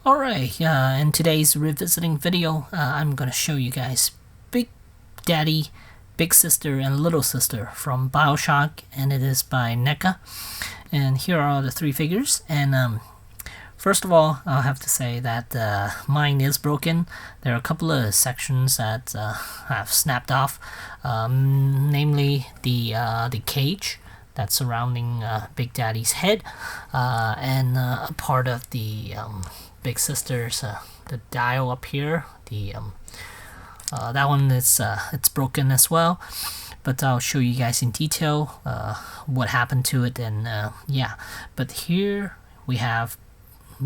Alright, in today's revisiting video, I'm gonna show you guys Big Daddy, Big Sister, and Little Sister from Bioshock, and it is by NECA. And here are the three figures. And first of all, I'll have to say that mine is broken. There are a couple of sections that have snapped off, namely the cage that's surrounding Big Daddy's head, and a part of the Big Sister's the dial up here. The that one is it's broken as well, but I'll show you guys in detail what happened to it. And yeah, but here we have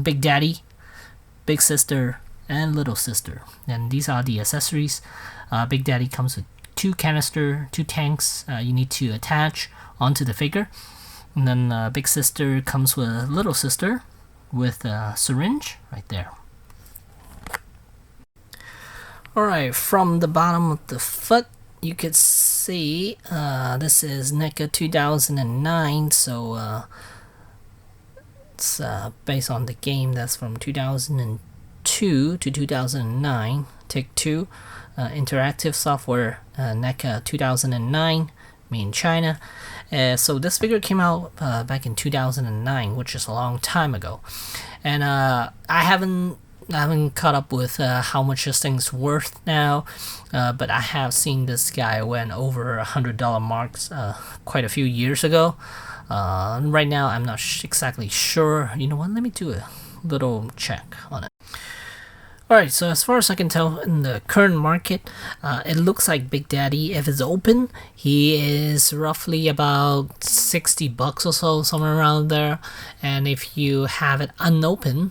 Big Daddy, Big Sister, and Little Sister, and these are the accessories. Big Daddy comes with two tanks you need to attach onto the figure, and then Big Sister comes with Little Sister with a syringe right there. Alright, from the bottom of the foot you could see this is NECA 2009, so it's based on the game that's from 2002 to 2009. Take Two, interactive software, NECA 2009, made in China. So this figure came out back in 2009, which is a long time ago, and I haven't caught up with how much this thing's worth now, but I have seen this guy went over $100 marks quite a few years ago. Right now I'm not exactly sure. You know what, let me do a little check on it. Alright, so as far as I can tell, in the current market, it looks like Big Daddy, if it's open, he is roughly about $60 or so, somewhere around there. And if you have it unopened,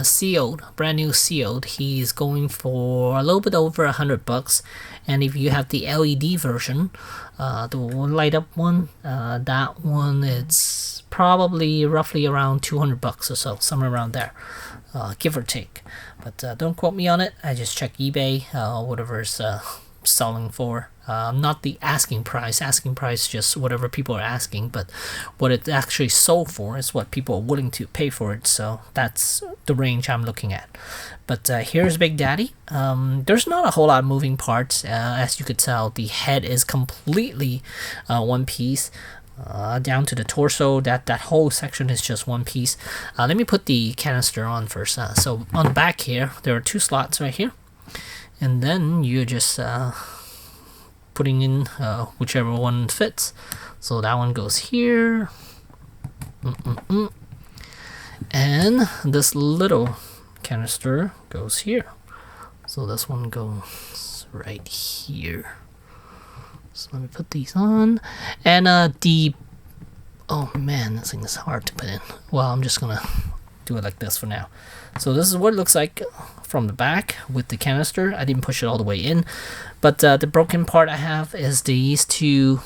sealed, brand new sealed, he's going for a little bit over $100. And if you have the LED version, the light up one, that one, it's probably roughly around $200 or so, somewhere around there, give or take. But don't quote me on it. I just check eBay, whatever's selling for. Not the asking price. Asking price just whatever people are asking, but what it actually sold for is what people are willing to pay for it. So that's the range I'm looking at. But here's Big Daddy. There's not a whole lot of moving parts. As you could tell, the head is completely one piece. Down to the torso, that whole section is just one piece. Let me put the canister on first. So on the back here, there are two slots right here, and then you're just putting in whichever one fits. So that one goes here, and this little canister goes here. So this one goes right here. So let me put these on, and oh man, this thing is hard to put in. Well, I'm just gonna do it like this for now. So this is what it looks like from the back with the canister. I didn't push it all the way in, but the broken part I have is these two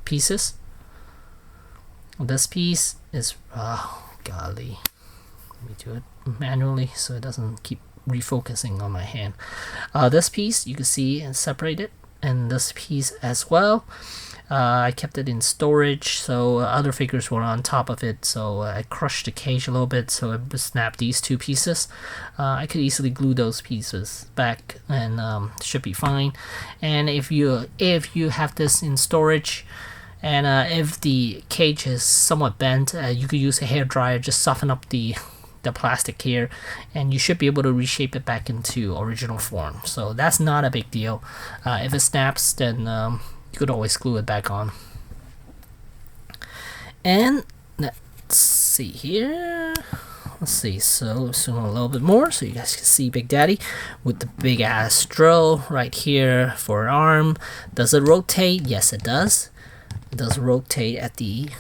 pieces. This piece is golly, let me do it manually so it doesn't keep refocusing on my hand. This piece you can see and separated, and this piece as well. I kept it in storage, so other figures were on top of it, so I crushed the cage a little bit so it snapped these two pieces. I could easily glue those pieces back, and should be fine. And if you have this in storage, and if the cage is somewhat bent, you could use a hair dryer, just soften up the plastic here, and you should be able to reshape it back into original form. So that's not a big deal. If it snaps, then you could always glue it back on. And let's see here. Let's see, so zoom a little bit more so you guys can see Big Daddy with the big ass drill right here for an arm. Does it rotate? Yes, it does. It does rotate at the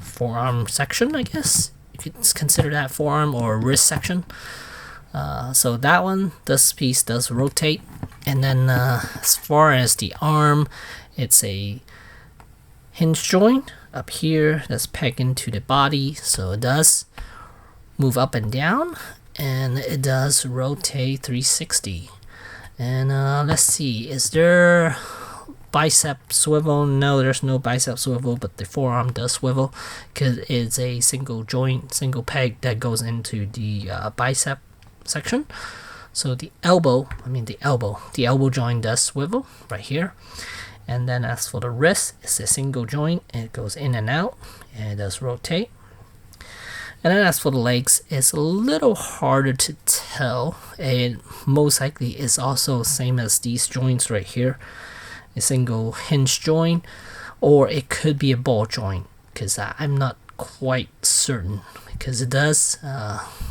forearm section, I guess. You could consider that forearm or wrist section. So that one, this piece does rotate. And then as far as the arm, it's a hinge joint up here that's pegged into the body, so it does move up and down, and it does rotate 360. And let's see, is there bicep swivel. No, there's no bicep swivel, but the forearm does swivel because it's a single joint, single peg that goes into the bicep section. So the elbow joint does swivel right here. And then as for the wrist, it's a single joint, and it goes in and out, and it does rotate. And then as for the legs, it's a little harder to tell. It most likely is also same as these joints right here, a single hinge joint, or it could be a ball joint, because I'm not quite certain, because it does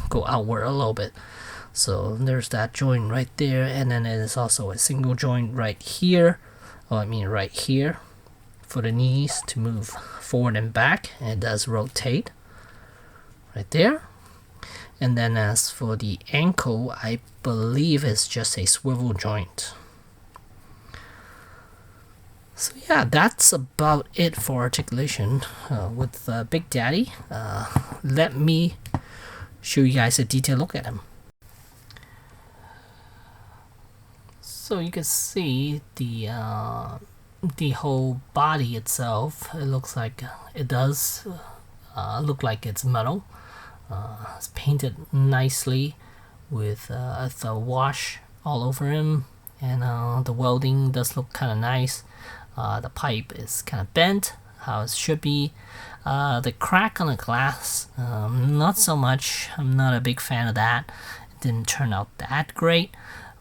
go outward a little bit. So there's that joint right there, and then it is also a single joint right here. Right here for the knees to move forward and back, and it does rotate right there. And then as for the ankle, I believe it's just a swivel joint. So yeah, that's about it for articulation with Big Daddy. Let me show you guys a detailed look at him. So you can see the whole body itself. It looks like it does look like it's metal. It's painted nicely with the wash all over him, and the welding does look kind of nice. The pipe is kind of bent how it should be. The crack on the glass, not so much. I'm not a big fan of that. It didn't turn out that great.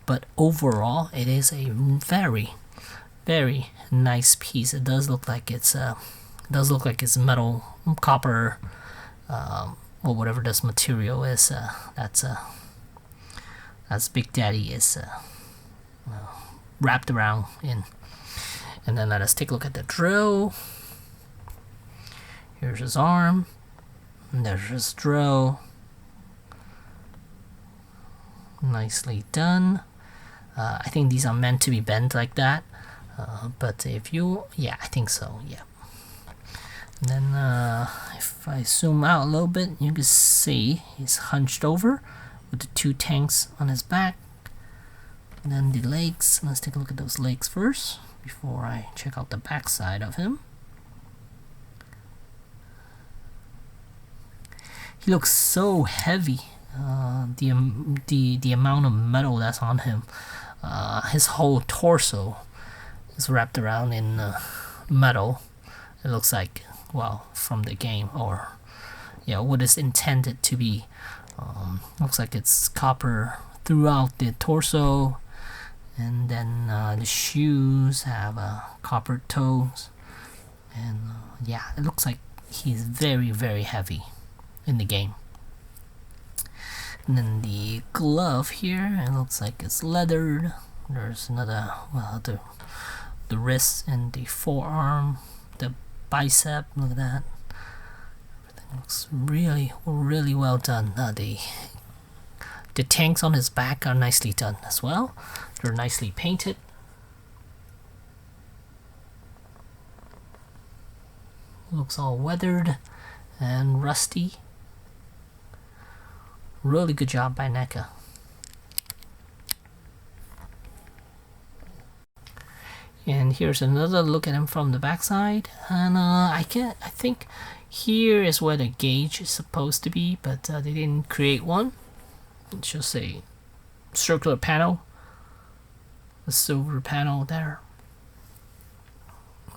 But overall, it is a very, very nice piece. It does look like it's metal, copper, or whatever this material is. That's Big Daddy is wrapped around in. And then let us take a look at the drill. Here's his arm. And there's his drill. Nicely done. I think these are meant to be bent like that, but I think so, yeah. And then if I zoom out a little bit, you can see he's hunched over with the two tanks on his back. And then the legs, let's take a look at those legs first before I check out the back side of him. He looks so heavy. The amount of metal that's on him, his whole torso is wrapped around in metal. It looks like, well, from the game, or what is intended to be. Looks like it's copper throughout the torso, and then the shoes have copper toes, and it looks like he's very, very heavy in the game. And then the glove here, it looks like it's leathered. There's another, the wrist and the forearm, the bicep, look at that. Everything looks really, really well done. The tanks on his back are nicely done as well. They're nicely painted. Looks all weathered and rusty. Really good job by NECA. And here's another look at him from the backside. And I think here is where the gauge is supposed to be, but they didn't create one. It's just a circular panel, a silver panel there.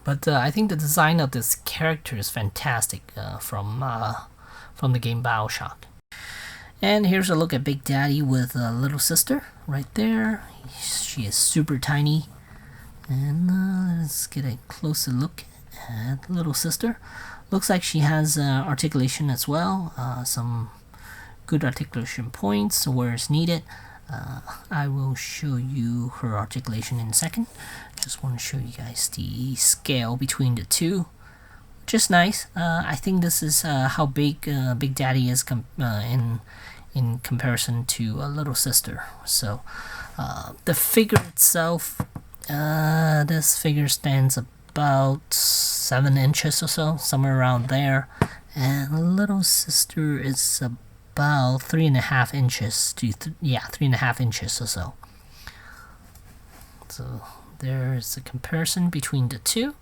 But I think the design of this character is fantastic from the game Bioshock. And here's a look at Big Daddy with a little sister right there. She is super tiny. And let's get a closer look at little sister. Looks like she has articulation as well. Some good articulation points where it's needed. I will show you her articulation in a second. Just want to show you guys the scale between the two. Just nice. I think this is how big Big Daddy is in comparison to a little sister. So the figure itself, this figure stands about 7 inches or so, somewhere around there, and little sister is about 3.5 inches to 3.5 inches or so. So there's a comparison between the two.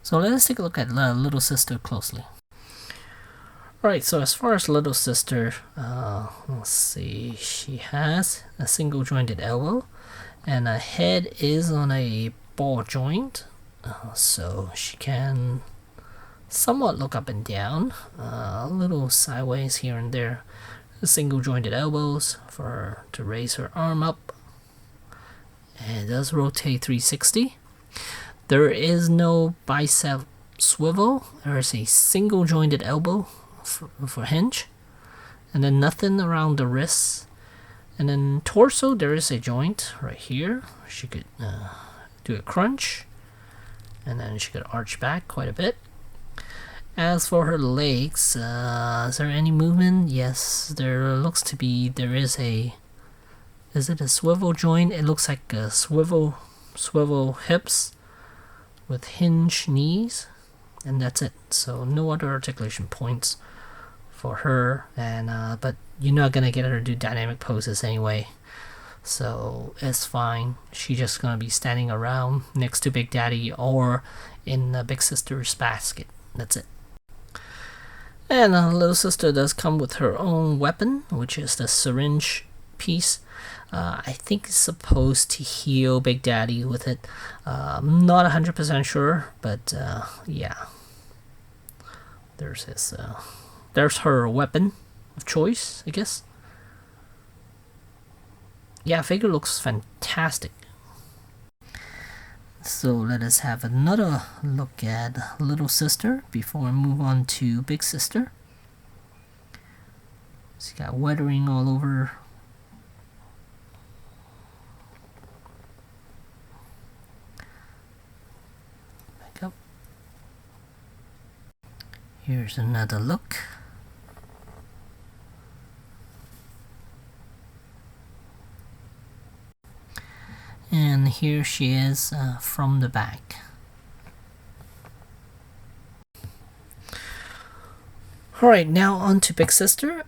So let us take a look at little sister closely. Alright, so as far as little sister, let's see, she has a single jointed elbow, and a head is on a ball joint, so she can somewhat look up and down, a little sideways here and there. Single jointed elbows for her to raise her arm up, and it does rotate 360. There is no bicep swivel. There is a single jointed elbow for hinge, and then nothing around the wrists. And then torso, there is a joint right here. She could do a crunch, and then she could arch back quite a bit. As for her legs, is there any movement? Yes, there looks to be. There is a. Is it a swivel joint? It looks like a swivel hips with hinge knees, and that's it. So no other articulation points for her, and but you're not gonna get her to do dynamic poses anyway, so it's fine. She's just gonna be standing around next to Big Daddy or in Big Sister's basket. That's it. And little sister does come with her own weapon, which is the syringe piece. I think it's supposed to heal Big Daddy with it. I'm not 100% sure, but yeah. There's his. There's her weapon of choice, I guess. Yeah, figure looks fantastic. So let us have another look at little sister before I move on to Big Sister. She's got weathering all over. Back up. Here's another look. And here she is from the back. Alright, now on to Big Sister.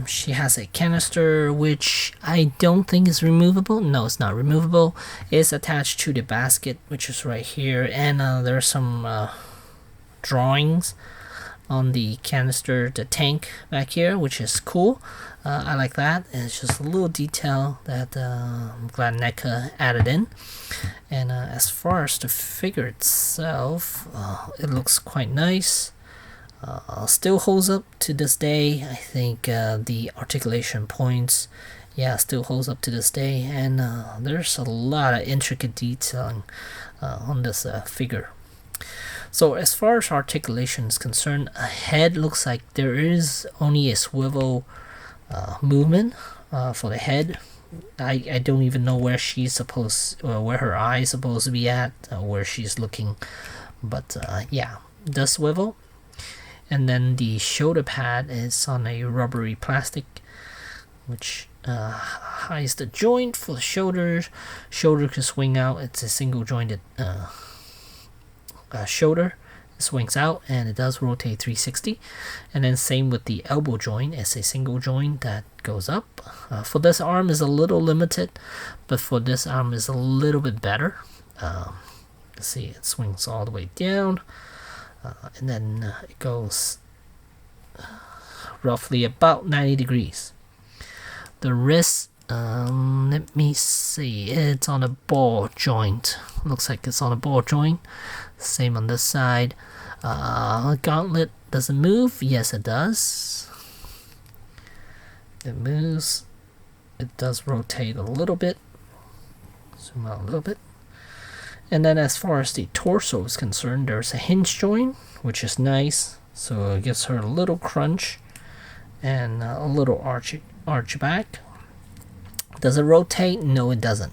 She has a canister which I don't think is removable. No, it's not removable. It's attached to the basket, which is right here. And there's some drawings on the canister, the tank back here, which is cool. I like that. It's just a little detail that I'm glad NECA added in. And as far as the figure itself, it looks quite nice. Still holds up to this day. I think the articulation points, yeah, still holds up to this day. And there's a lot of intricate detailing on this figure. So as far as articulation is concerned, a head looks like there is only a swivel movement for the head. I don't even know where she's supposed, where her eye is supposed to be at, where she's looking, but yeah, the swivel. And then the shoulder pad is on a rubbery plastic, which hides the joint for the shoulders. Shoulder can swing out. It's a single jointed shoulder. It swings out and it does rotate 360. And then same with the elbow joint. It's a single joint that goes up. For this arm is a little limited, but for this arm is a little bit better. See, it swings all the way down. And then it goes roughly about 90 degrees. The wrist, let me see, it's on a ball joint. Looks like it's on a ball joint. Same on this side. Gauntlet doesn't move. Yes, it does. It moves. It does rotate a little bit. Zoom out a little bit. And then as far as the torso is concerned, there's a hinge joint, which is nice. So it gives her a little crunch and a little arch back. Does it rotate? No, it doesn't.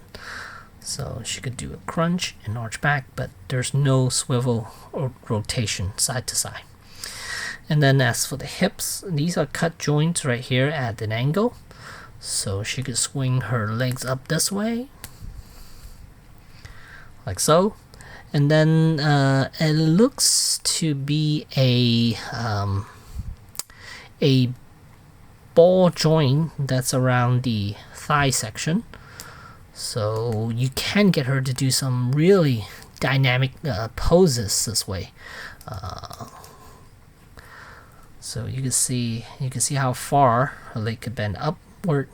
So she could do a crunch and arch back, but there's no swivel or rotation side to side. And then as for the hips, these are cut joints right here at an angle. So she could swing her legs up this way, like so. And then it looks to be a ball joint that's around the thigh section. So you can get her to do some really dynamic poses this way. So you can see how far her leg could bend upward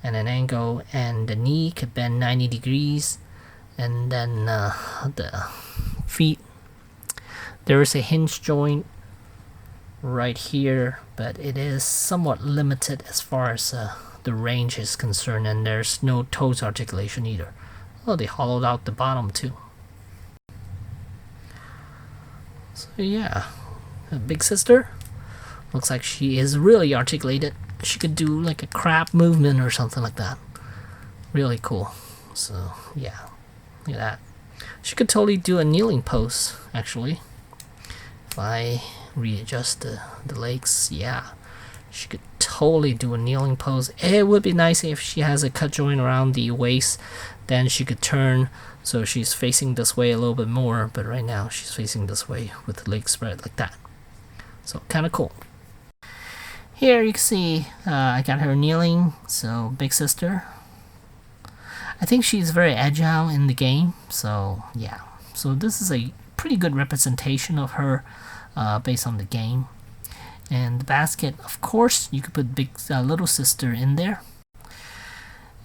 and an angle, and the knee could bend 90 degrees, and then the feet, there is a hinge joint right here, but it is somewhat limited as far as the range is concerned, and there's no toes articulation either. Oh, they hollowed out the bottom too. So yeah, a big sister looks like she is really articulated. She could do like a crab movement or something like that. Really cool. So yeah, look at that. She could totally do a kneeling pose actually. If I readjust the legs, yeah, she could totally do a kneeling pose. It would be nice if she has a cut joint around the waist, then she could turn so she's facing this way a little bit more, but right now she's facing this way with the legs spread like that. So kind of cool. Here you can see I got her kneeling, so big sister. I think she's very agile in the game, so yeah. So this is a pretty good representation of her based on the game. And the basket, of course, you could put big little sister in there.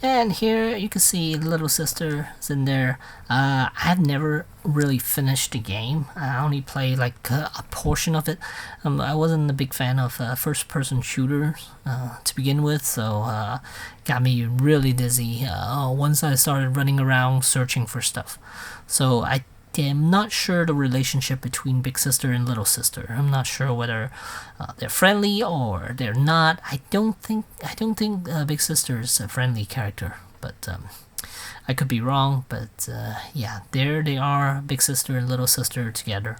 And here you can see little sister is in there. I've never really finished the game. I only played like a portion of it. I wasn't a big fan of first-person shooters to begin with, so got me really dizzy once I started running around searching for stuff. So I'm not sure the relationship between big sister and little sister. I'm not sure whether they're friendly or they're not. I don't think big sister is a friendly character, but I could be wrong. But yeah, there they are, big sister and little sister together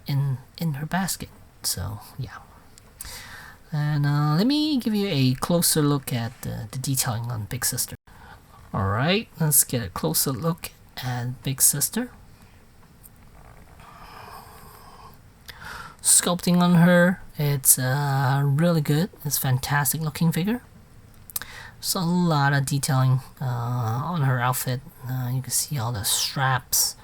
in her basket. So yeah. And let me give you a closer look at the detailing on big sister. All right, let's get a closer look at big sister. Sculpting on her, it's really good. It's fantastic looking figure. So a lot of detailing on her outfit. You can see all the straps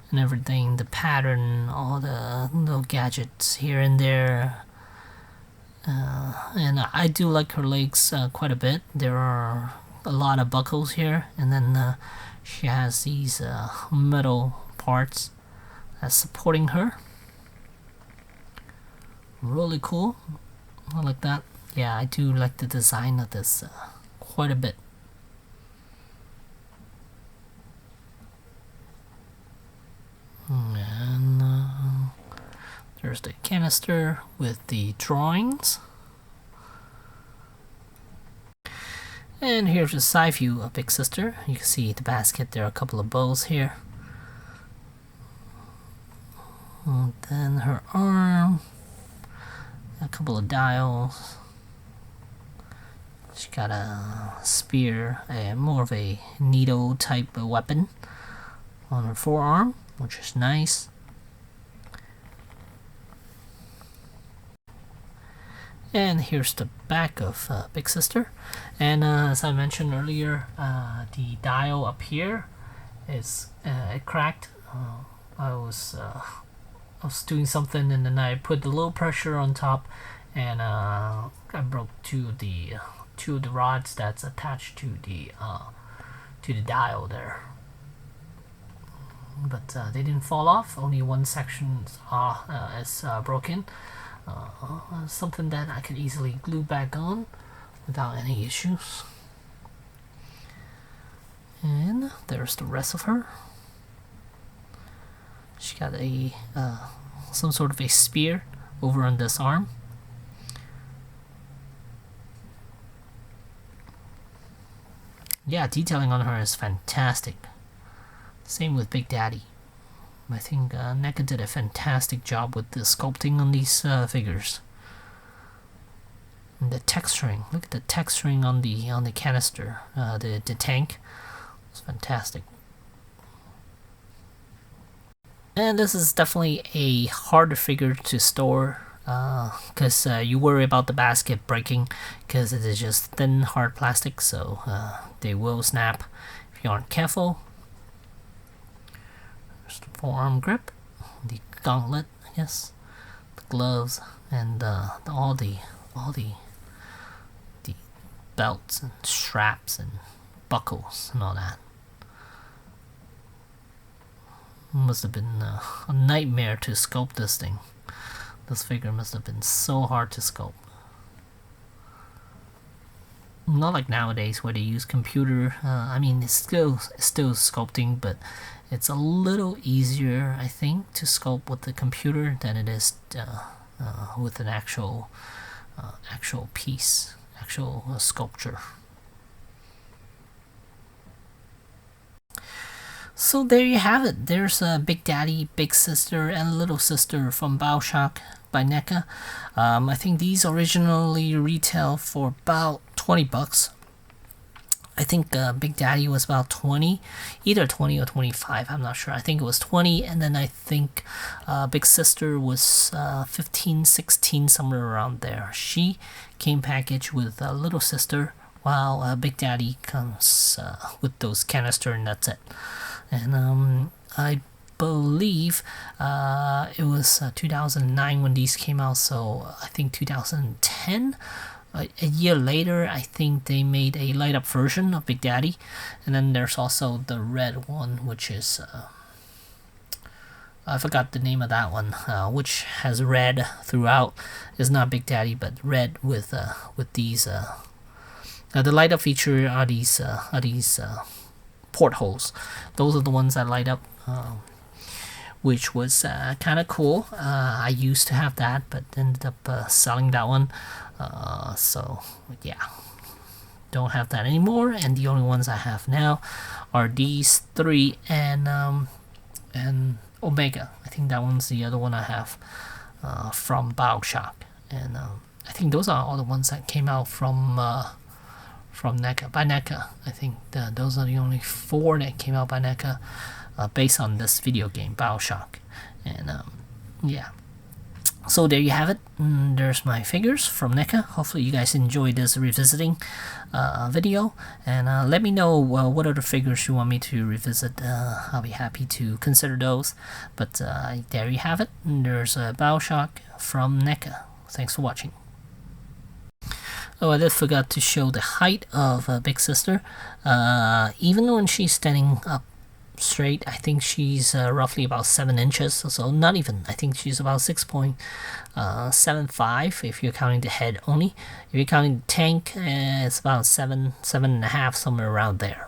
and everything, the pattern, all the little gadgets here and there. And I do like her legs quite a bit. There are a lot of buckles here, and then she has these metal parts that's supporting her. Really cool. I like that. Yeah, I do like the design of this quite a bit. And there's the canister with the drawings. And here's a side view of Big Sister. You can see the basket. There are a couple of bows here. And then her arm. A couple of dials. She got a spear, more of a needle type of weapon on her forearm, which is nice. And here's the back of Big Sister. And as I mentioned earlier, the dial up here is it cracked. I was doing something, and then I put a little pressure on top, and I broke two of the rods that's attached to the dial there. But they didn't fall off. Only one section is broken. Something that I could easily glue back on without any issues. And there's the rest of her. She got a some sort of a spear over on this arm. Yeah, detailing on her is fantastic. Same with Big Daddy. I think NECA did a fantastic job with the sculpting on these figures. And the texturing. Look at the texturing on the canister, the tank. It's fantastic. And this is definitely a harder figure to store because you worry about the basket breaking because it is just thin hard plastic, so they will snap if you aren't careful. There's the forearm grip, the gauntlet, I guess, the gloves, and all the belts and straps and buckles and all that. Must have been a nightmare to sculpt this thing. This figure must have been so hard to sculpt. Not like nowadays where they use computer. I mean, it's still sculpting, but it's a little easier, I think, to sculpt with the computer than it is with an actual piece, actual sculpture. So there you have it. There's a Big Daddy, Big Sister, and Little Sister from Bioshock by NECA. I think these originally retail for about 20 bucks. I think Big Daddy was about 20, either 20 or 25, I'm not sure. I think it was 20, and then I think Big Sister was 15, 16, somewhere around there. She came packaged with Little Sister, while Big Daddy comes with those canister, and that's it. And I believe it was 2009 when these came out, so I think 2010. A year later, I think they made a light up version of Big Daddy, and then there's also the red one, which is I forgot the name of that one, which has red throughout. It's not Big Daddy, but red with these. The light up feature are these portholes. Those are the ones that light up, which was kind of cool. I used to have that, but ended up selling that one. So yeah, don't have that anymore. And the only ones I have now are these three and Omega. I think that one's the other one I have from Bioshock. And I think those are all the ones that came out from NECA, by NECA. I think those are the only 4 that came out by NECA based on this video game, Bioshock. And yeah. So there you have it. There's my figures from NECA. Hopefully you guys enjoyed this revisiting video. And let me know what other figures you want me to revisit. I'll be happy to consider those. But there you have it. There's Bioshock from NECA. Thanks for watching. Oh, I did forgot to show the height of Big Sister. Even when she's standing up straight, I think she's roughly about 7 inches. So not even. I think she's about 6.75 if you're counting the head only. If you're counting the tank, it's about 7.5, somewhere around there.